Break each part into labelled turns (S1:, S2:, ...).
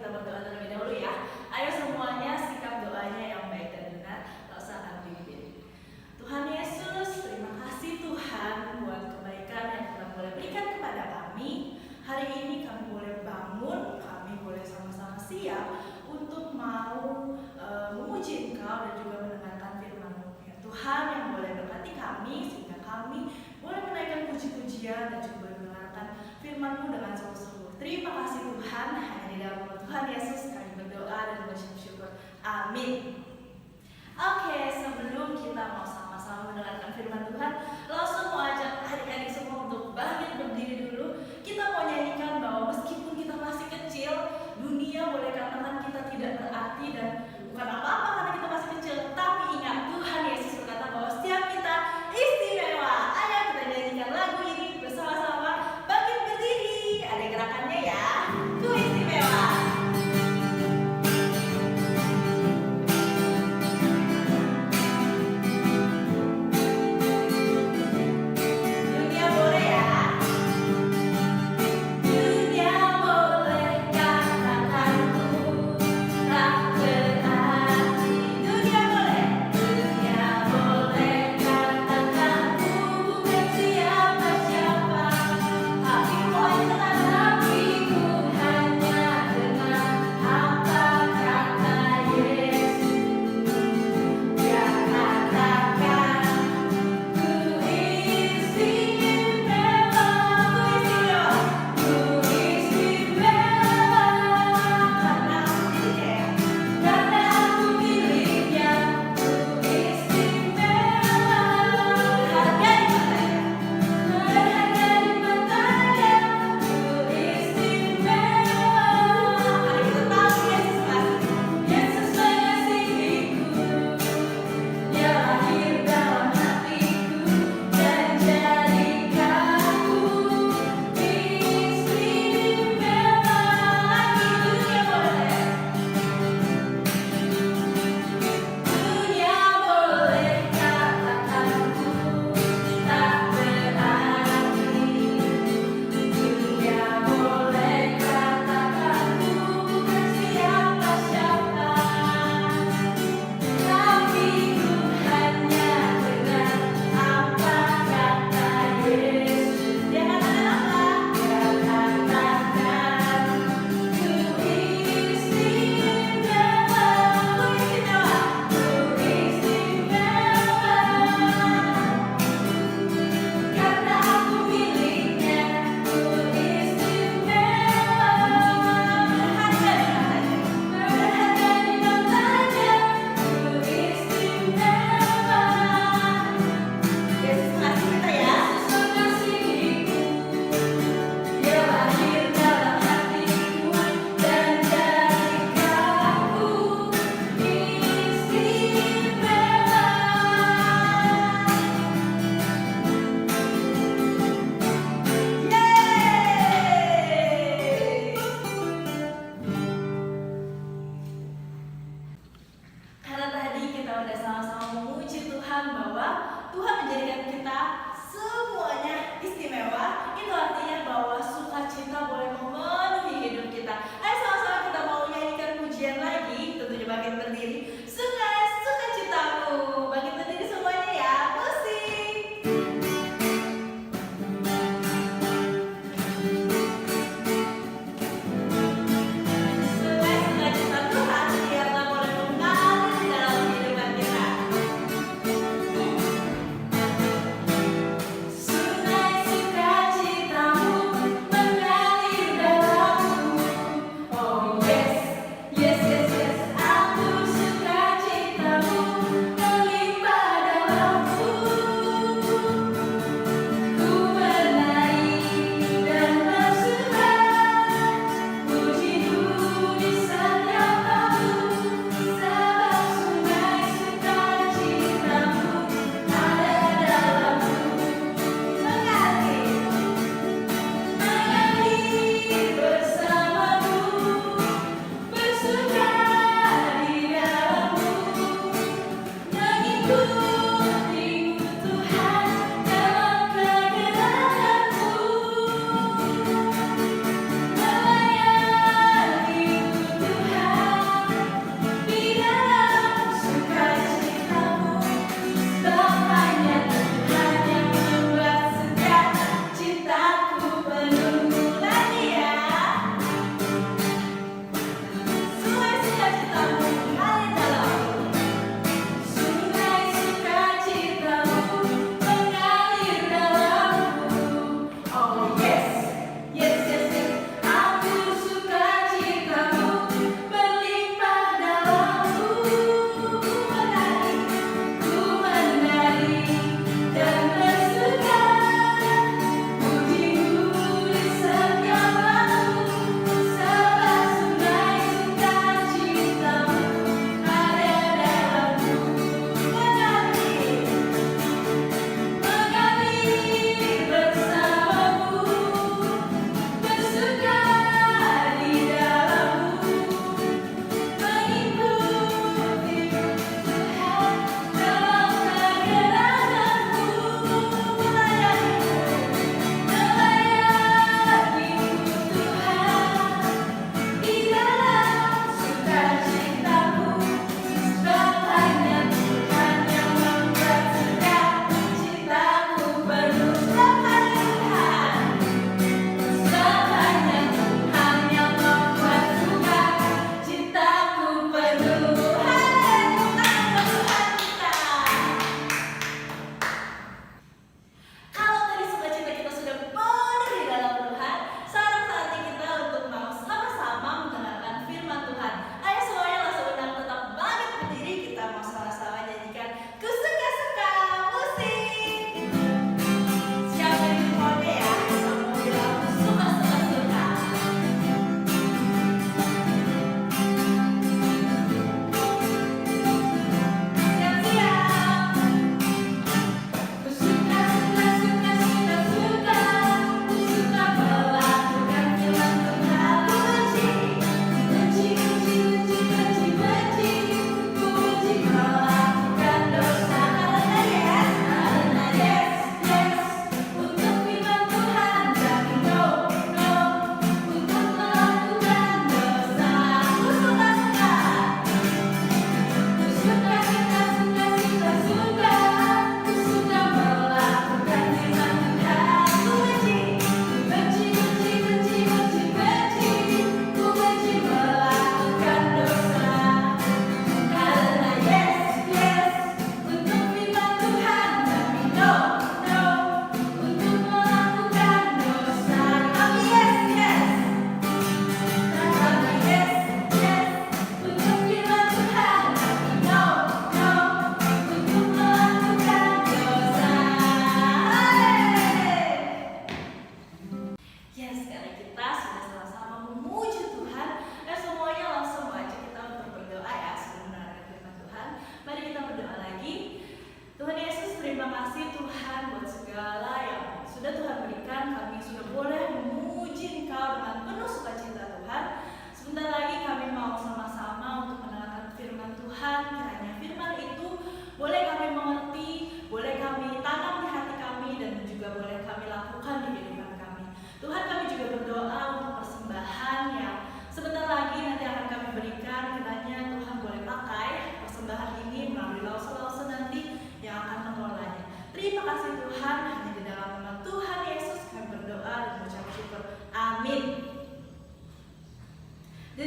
S1: kita berdoa terlebih dahulu ya. Ayo semuanya sikap doanya yang baik dan benar. Tak usah ambil-ambil. Tuhan Yesus, terima kasih Tuhan buat kebaikan yang Tuhan boleh berikan kepada kami. Hari ini kami boleh bangun, kami boleh sama-sama siap untuk mau memuji Engkau dan juga mendengarkan firman-Mu. Ya, Tuhan yang boleh berkati kami sehingga kami boleh menaikkan puji-pujian dan juga mendengarkan firman-Mu dengan sungguh-sungguh. Terima kasih Tuhan, hanya di dalam nama Tuhan Yesus kami berdoa dan bersyukur. Amin. Oke, sebelum kita mau sama-sama mendengarkan firman Tuhan, langsung mau ajak adik-adik semua untuk bangkit berdiri dulu. Kita mau nyanyikan bahwa meskipun kita masih kecil, dunia boleh katakan kita tidak berarti dan bukan apa-apa karena kita masih kecil. Tapi ingat, Tuhan Yesus berkata bahwa setiap kita istimewa. Ayo kita nyanyikan lagu ini bersama-sama. Bangkit berdiri, ada gerakannya ya. Ku istimewa.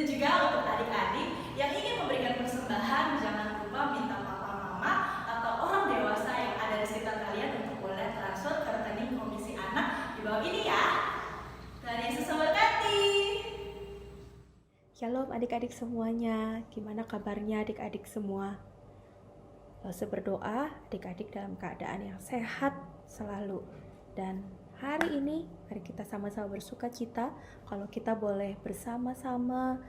S1: Begitu juga untuk adik-adik yang ingin memberikan persembahan, jangan lupa minta papa mama atau orang dewasa yang ada di sekitar kalian untuk boleh transfer ke rekening komisi anak di bawah ini ya. Tuhan Yesus memberkati.
S2: Shalom adik-adik semuanya, gimana kabarnya adik-adik semua? Berdoa adik-adik dalam keadaan yang sehat selalu. Dan hari ini mari kita sama-sama bersuka cita kalau kita boleh bersama-sama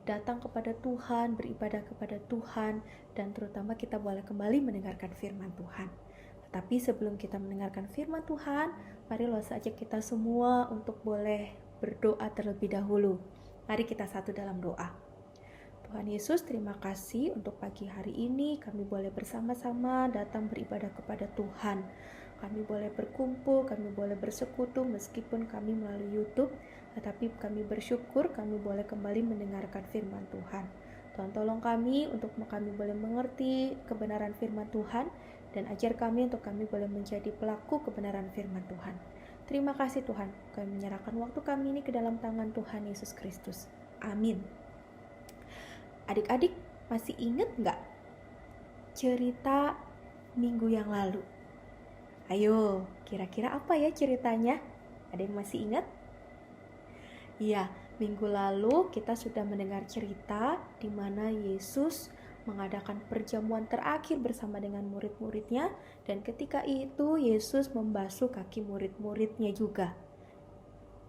S2: datang kepada Tuhan, beribadah kepada Tuhan, dan terutama kita boleh kembali mendengarkan firman Tuhan. Tetapi sebelum kita mendengarkan firman Tuhan, mari saja kita semua untuk boleh berdoa terlebih dahulu. Mari kita satu dalam doa. Tuhan Yesus, terima kasih untuk pagi hari ini kami boleh bersama-sama datang beribadah kepada Tuhan. Kami boleh berkumpul, kami boleh bersekutu meskipun kami melalui YouTube, tetapi kami bersyukur kami boleh kembali mendengarkan firman Tuhan. Tuhan tolong kami untuk kami boleh mengerti kebenaran firman Tuhan dan ajar kami untuk kami boleh menjadi pelaku kebenaran firman Tuhan. Terima kasih Tuhan, kami menyerahkan waktu kami ini ke dalam tangan Tuhan Yesus Kristus. Amin. Adik-adik masih ingat nggak cerita minggu yang lalu? Ayo, kira-kira apa ya ceritanya? Ada yang masih ingat? Iya, minggu lalu kita sudah mendengar cerita di mana Yesus mengadakan perjamuan terakhir bersama dengan murid-muridnya, dan ketika itu Yesus membasuh kaki murid-muridnya juga.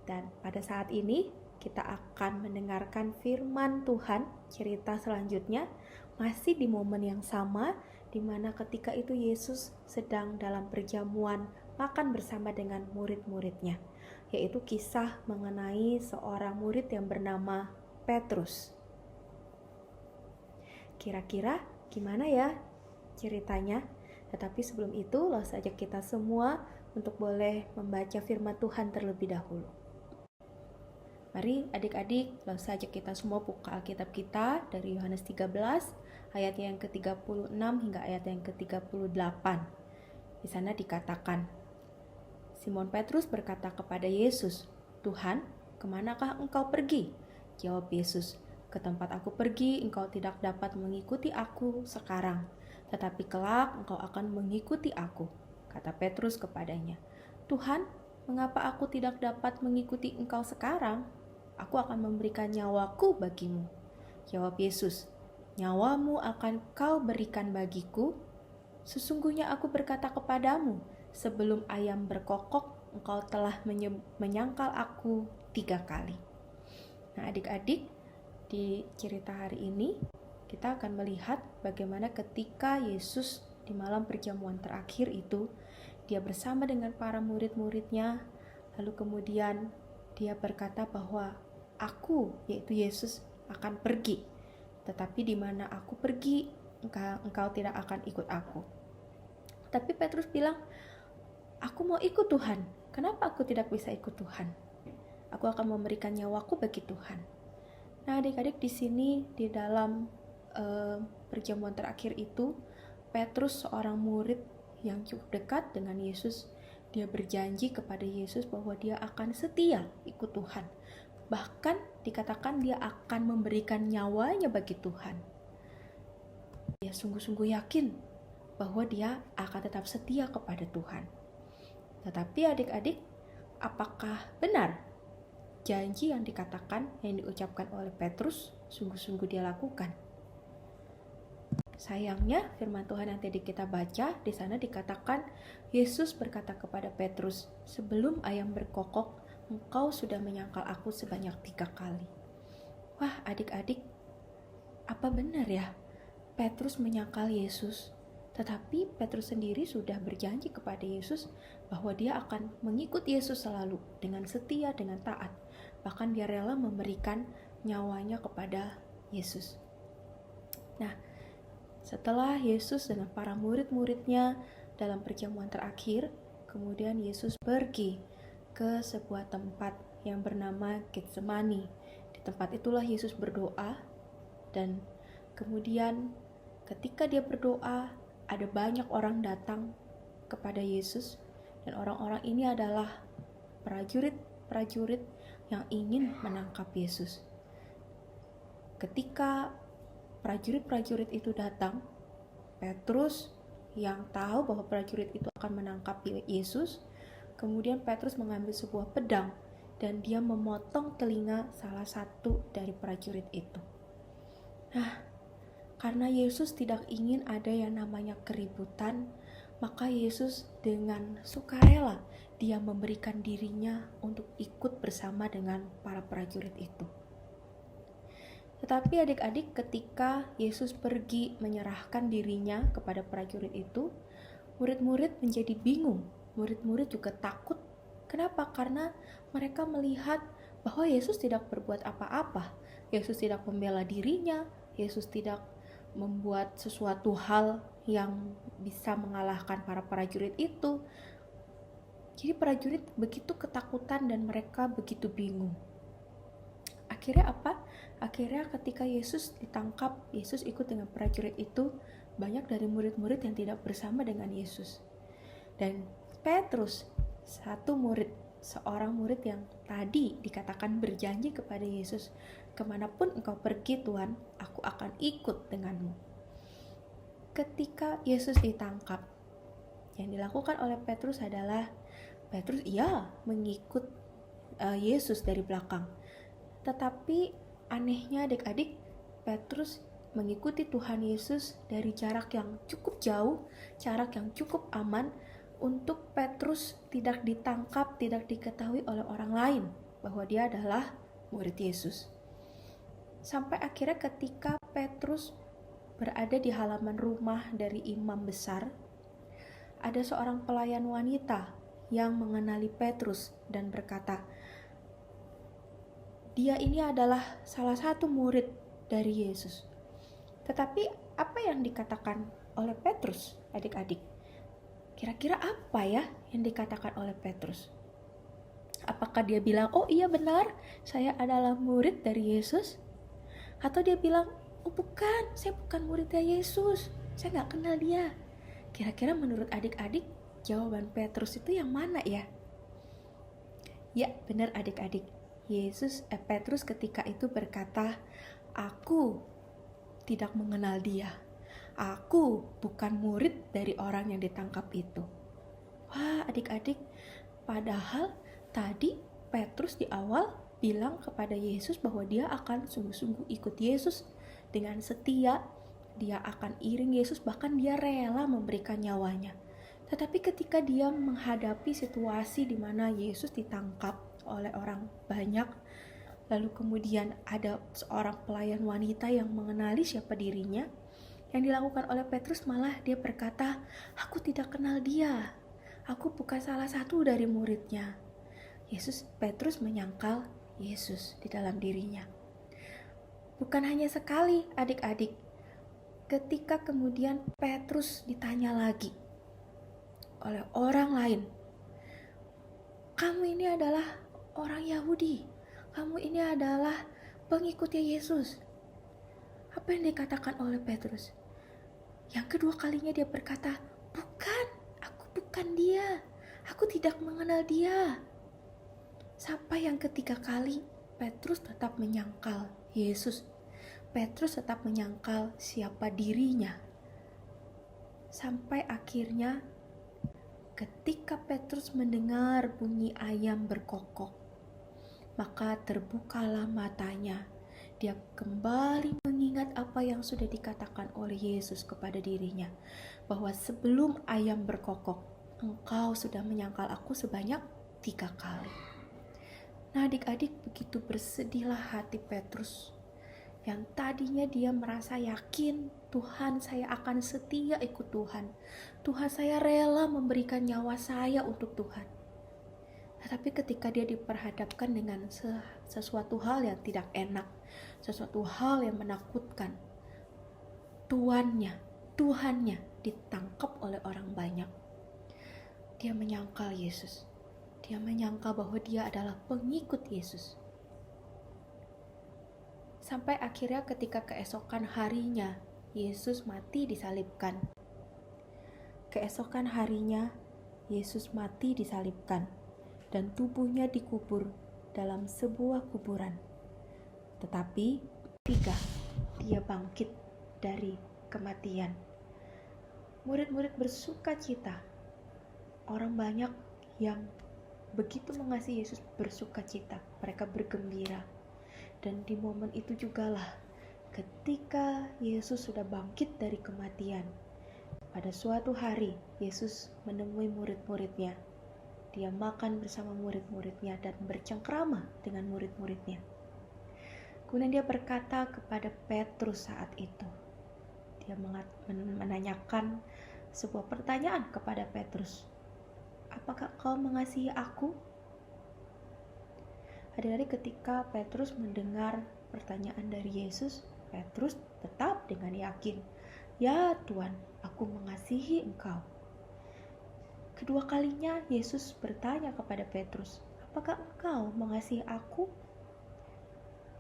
S2: Dan pada saat ini kita akan mendengarkan firman Tuhan, cerita selanjutnya masih di momen yang sama, di mana ketika itu Yesus sedang dalam perjamuan makan bersama dengan murid-muridnya, yaitu kisah mengenai seorang murid yang bernama Petrus. Kira-kira gimana ya ceritanya? Tetapi sebelum itu, saja kita semua untuk boleh membaca firman Tuhan terlebih dahulu. Mari adik-adik, saja kita semua buka Alkitab kita dari Yohanes 13, ayat yang ke-36 hingga ayat yang ke-38. Di sana dikatakan, Simon Petrus berkata kepada Yesus, "Tuhan, kemanakah engkau pergi?" Jawab Yesus, "Ke tempat aku pergi, engkau tidak dapat mengikuti aku sekarang, tetapi kelak engkau akan mengikuti aku." Kata Petrus kepadanya, "Tuhan, mengapa aku tidak dapat mengikuti engkau sekarang? Aku akan memberikan nyawaku bagimu." Jawab Yesus, "Nyawamu akan kau berikan bagiku? Sesungguhnya aku berkata kepadamu, sebelum ayam berkokok, engkau telah menyangkal aku 3 kali." Nah adik-adik, di cerita hari ini kita akan melihat bagaimana ketika Yesus di malam perjamuan terakhir itu, dia bersama dengan para murid-muridnya, lalu kemudian dia berkata bahwa aku, yaitu Yesus, akan pergi. Tetapi di mana aku pergi, engkau tidak akan ikut aku. Tapi Petrus bilang, "Aku mau ikut Tuhan. Kenapa aku tidak bisa ikut Tuhan? Aku akan memberikan nyawaku bagi Tuhan." Nah adik-adik, di sini di dalam perjamuan terakhir itu, Petrus seorang murid yang cukup dekat dengan Yesus, dia berjanji kepada Yesus bahwa dia akan setia ikut Tuhan. Bahkan dikatakan dia akan memberikan nyawanya bagi Tuhan. Dia sungguh-sungguh yakin bahwa dia akan tetap setia kepada Tuhan. Tetapi adik-adik, apakah benar janji yang dikatakan, yang diucapkan oleh Petrus, sungguh-sungguh dia lakukan? Sayangnya firman Tuhan yang tadi kita baca, di sana dikatakan Yesus berkata kepada Petrus, "Sebelum ayam berkokok, engkau sudah menyangkal aku sebanyak 3 kali." Wah adik-adik, apa benar ya Petrus menyangkal Yesus? Tetapi Petrus sendiri sudah berjanji kepada Yesus bahwa dia akan mengikut Yesus selalu dengan setia, dengan taat. Bahkan dia rela memberikan nyawanya kepada Yesus. Nah, setelah Yesus dengan para murid-muridnya dalam perjamuan terakhir, kemudian Yesus pergi ke sebuah tempat yang bernama Getsemani. Di tempat itulah Yesus berdoa, dan kemudian ketika dia berdoa, ada banyak orang datang kepada Yesus, dan orang-orang ini adalah prajurit-prajurit yang ingin menangkap Yesus. ketika prajurit-prajurit itu datang, Petrus yang tahu bahwa prajurit itu akan menangkap Yesus, kemudian Petrus mengambil sebuah pedang dan dia memotong telinga salah satu dari prajurit itu. Nah, karena Yesus tidak ingin ada yang namanya keributan, maka Yesus dengan sukarela dia memberikan dirinya untuk ikut bersama dengan para prajurit itu. Tetapi adik-adik, ketika Yesus pergi menyerahkan dirinya kepada prajurit itu, murid-murid menjadi bingung. Murid-murid juga takut. Kenapa? Karena mereka melihat bahwa Yesus tidak berbuat apa-apa. Yesus tidak membela dirinya. Yesus tidak membuat sesuatu hal yang bisa mengalahkan para prajurit itu. Jadi prajurit begitu ketakutan dan mereka begitu bingung. Akhirnya apa? Akhirnya ketika Yesus ditangkap, Yesus ikut dengan prajurit itu, banyak dari murid-murid yang tidak bersama dengan Yesus. Dan Petrus, seorang murid yang tadi dikatakan berjanji kepada Yesus, kemanapun engkau pergi Tuhan, aku akan ikut denganmu. Ketika Yesus ditangkap, yang dilakukan oleh Petrus adalah Petrus mengikut Yesus dari belakang. Tetapi anehnya adik-adik, Petrus mengikuti Tuhan Yesus dari jarak yang cukup jauh, jarak yang cukup aman, untuk Petrus tidak ditangkap, tidak diketahui oleh orang lain bahwa dia adalah murid Yesus. Sampai akhirnya ketika Petrus berada di halaman rumah dari imam besar, ada seorang pelayan wanita yang mengenali Petrus dan berkata, dia ini adalah salah satu murid dari Yesus. Tetapi apa yang dikatakan oleh Petrus, adik-adik? Kira-kira apa ya yang dikatakan oleh Petrus? Apakah dia bilang, oh iya benar, saya adalah murid dari Yesus? Atau dia bilang, oh bukan, saya bukan muridnya Yesus, saya gak kenal dia. Kira-kira menurut adik-adik, jawaban Petrus itu yang mana ya? Ya benar adik-adik, Petrus ketika itu berkata, aku tidak mengenal dia. Aku bukan murid dari orang yang ditangkap itu. Wah adik-adik, padahal tadi Petrus di awal bilang kepada Yesus bahwa dia akan sungguh-sungguh ikut Yesus dengan setia. Dia akan iring Yesus, bahkan dia rela memberikan nyawanya. Tetapi ketika dia menghadapi situasi di mana Yesus ditangkap oleh orang banyak, lalu kemudian ada seorang pelayan wanita yang mengenali siapa dirinya, yang dilakukan oleh Petrus malah dia berkata, aku tidak kenal dia, aku bukan salah satu dari muridnya. Petrus menyangkal Yesus di dalam dirinya. Bukan hanya sekali adik-adik, ketika kemudian Petrus ditanya lagi oleh orang lain, kamu ini adalah orang Yahudi, kamu ini adalah pengikutnya Yesus. Apa yang dikatakan oleh Petrus? Yang kedua kalinya dia berkata, bukan, aku bukan dia, aku tidak mengenal dia. Sampai yang ketiga kali, Petrus tetap menyangkal Yesus. Petrus tetap menyangkal siapa dirinya. Sampai akhirnya ketika Petrus mendengar bunyi ayam berkokok, maka terbukalah matanya. Dia kembali mengingat apa yang sudah dikatakan oleh Yesus kepada dirinya, bahwa sebelum ayam berkokok, engkau sudah menyangkal aku sebanyak 3 kali. Nah adik-adik, begitu bersedihlah hati Petrus, yang tadinya dia merasa yakin, Tuhan saya akan setia ikut Tuhan. Tuhan saya rela memberikan nyawa saya untuk Tuhan. Tetapi ketika dia diperhadapkan dengan sesuatu hal yang tidak enak, sesuatu hal yang menakutkan, Tuhannya ditangkap oleh orang banyak, dia menyangkal Yesus. Dia menyangkal bahwa dia adalah pengikut Yesus. Sampai akhirnya ketika keesokan harinya, Yesus mati disalibkan. Keesokan harinya, Yesus mati disalibkan, dan tubuhnya dikubur dalam sebuah kuburan. Tetapi Tiga, dia bangkit dari kematian. Murid-murid bersuka cita. Orang banyak yang begitu mengasihi Yesus bersuka cita. Mereka bergembira. Dan di momen itu jugalah ketika Yesus sudah bangkit dari kematian. Pada suatu hari, Yesus menemui murid-muridnya. Dia makan bersama murid-muridnya dan bercengkrama dengan murid-muridnya. Kemudian dia berkata kepada Petrus saat itu. Dia menanyakan sebuah pertanyaan kepada Petrus. Apakah kau mengasihi aku? Adik-adik, ketika Petrus mendengar pertanyaan dari Yesus, Petrus tetap dengan yakin, "Ya Tuhan, aku mengasihi Engkau." Kedua kalinya Yesus bertanya kepada Petrus, "Apakah engkau mengasihi aku?"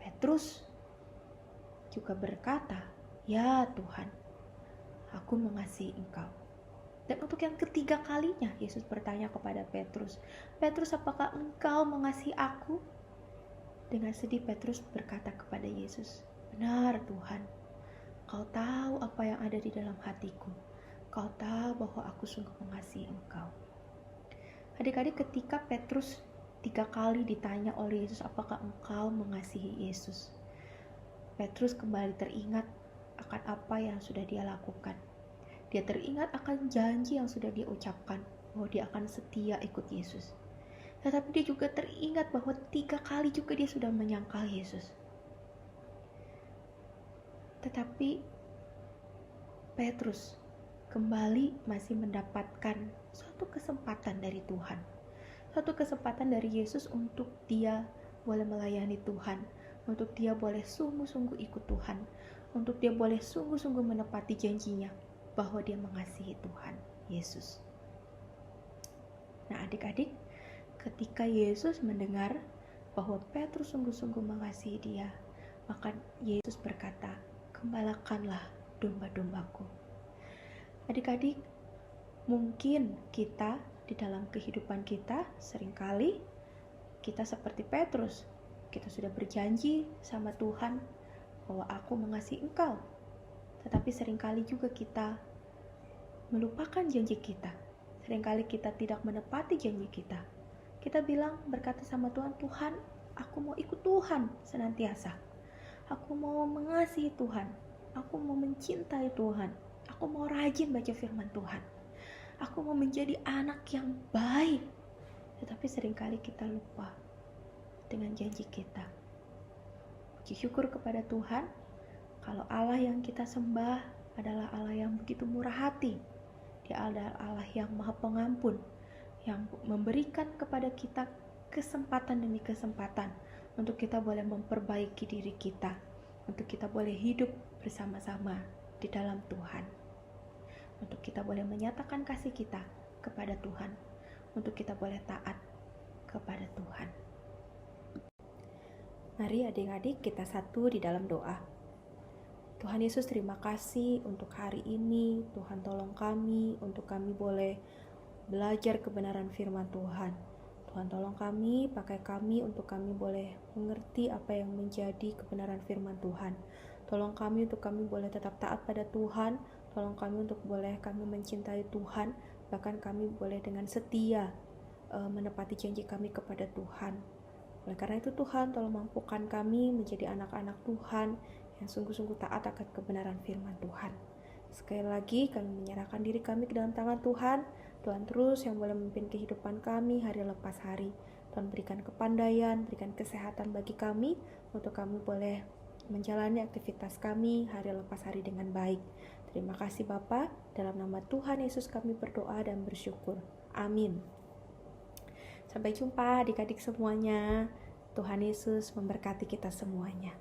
S2: Petrus juga berkata, "Ya Tuhan, aku mengasihi Engkau." Dan untuk yang ketiga kalinya Yesus bertanya kepada Petrus, "Petrus, apakah engkau mengasihi aku?" Dengan sedih Petrus berkata kepada Yesus, "Benar Tuhan, Kau tahu apa yang ada di dalam hatiku. Kau tahu bahwa aku sungguh mengasihi Engkau." Adik-adik, ketika Petrus 3 kali ditanya oleh Yesus, "Apakah engkau mengasihi Yesus?" Petrus kembali teringat akan apa yang sudah dia lakukan. Dia teringat akan janji yang sudah dia ucapkan, bahwa dia akan setia ikut Yesus. Tetapi dia juga teringat bahwa 3 kali juga dia sudah menyangkal Yesus. Tetapi Petrus kembali masih mendapatkan suatu kesempatan dari Tuhan. Suatu kesempatan dari Yesus untuk dia boleh melayani Tuhan, untuk dia boleh sungguh-sungguh ikut Tuhan, untuk dia boleh sungguh-sungguh menepati janjinya bahwa dia mengasihi Tuhan Yesus. Nah adik-adik, ketika Yesus mendengar bahwa Petrus sungguh-sungguh mengasihi dia, maka Yesus berkata, "Gembalakanlah domba-dombaku." Adik-adik, mungkin kita di dalam kehidupan kita seringkali kita seperti Petrus. Kita sudah berjanji sama Tuhan bahwa aku mengasihi Engkau. Tetapi seringkali juga kita melupakan janji kita. Seringkali kita tidak menepati janji kita. Kita bilang, berkata sama Tuhan, "Tuhan, aku mau ikut Tuhan senantiasa. Aku mau mengasihi Tuhan. Aku mau mencintai Tuhan. Aku mau rajin baca firman Tuhan. Aku mau menjadi anak yang baik." Tetapi seringkali kita lupa dengan janji kita. Puji syukur kepada Tuhan, kalau Allah yang kita sembah adalah Allah yang begitu murah hati. Dia adalah Allah yang maha pengampun, yang memberikan kepada kita kesempatan demi kesempatan untuk kita boleh memperbaiki diri kita, untuk kita boleh hidup bersama-sama di dalam Tuhan, untuk kita boleh menyatakan kasih kita kepada Tuhan, untuk kita boleh taat kepada Tuhan. Mari adik-adik kita satu di dalam doa. Tuhan Yesus, terima kasih untuk hari ini. Tuhan tolong kami untuk kami boleh belajar kebenaran firman Tuhan. Tuhan tolong kami, pakai kami untuk kami boleh mengerti apa yang menjadi kebenaran firman Tuhan. Tolong kami untuk kami boleh tetap taat pada Tuhan. Tolong kami untuk boleh kami mencintai Tuhan. Bahkan kami boleh dengan setia menepati janji kami kepada Tuhan. Oleh karena itu Tuhan, tolong mampukan kami menjadi anak-anak Tuhan yang sungguh-sungguh taat akan kebenaran firman Tuhan. Sekali lagi kami menyerahkan diri kami ke dalam tangan Tuhan. Tuhan terus yang boleh memimpin kehidupan kami hari lepas hari. Tuhan berikan kepandaian, berikan kesehatan bagi kami untuk kami boleh menjalani aktivitas kami hari lepas hari dengan baik. Terima kasih Bapa, dalam nama Tuhan Yesus kami berdoa dan bersyukur. Amin. Sampai jumpa adik-adik semuanya. Tuhan Yesus memberkati kita semuanya.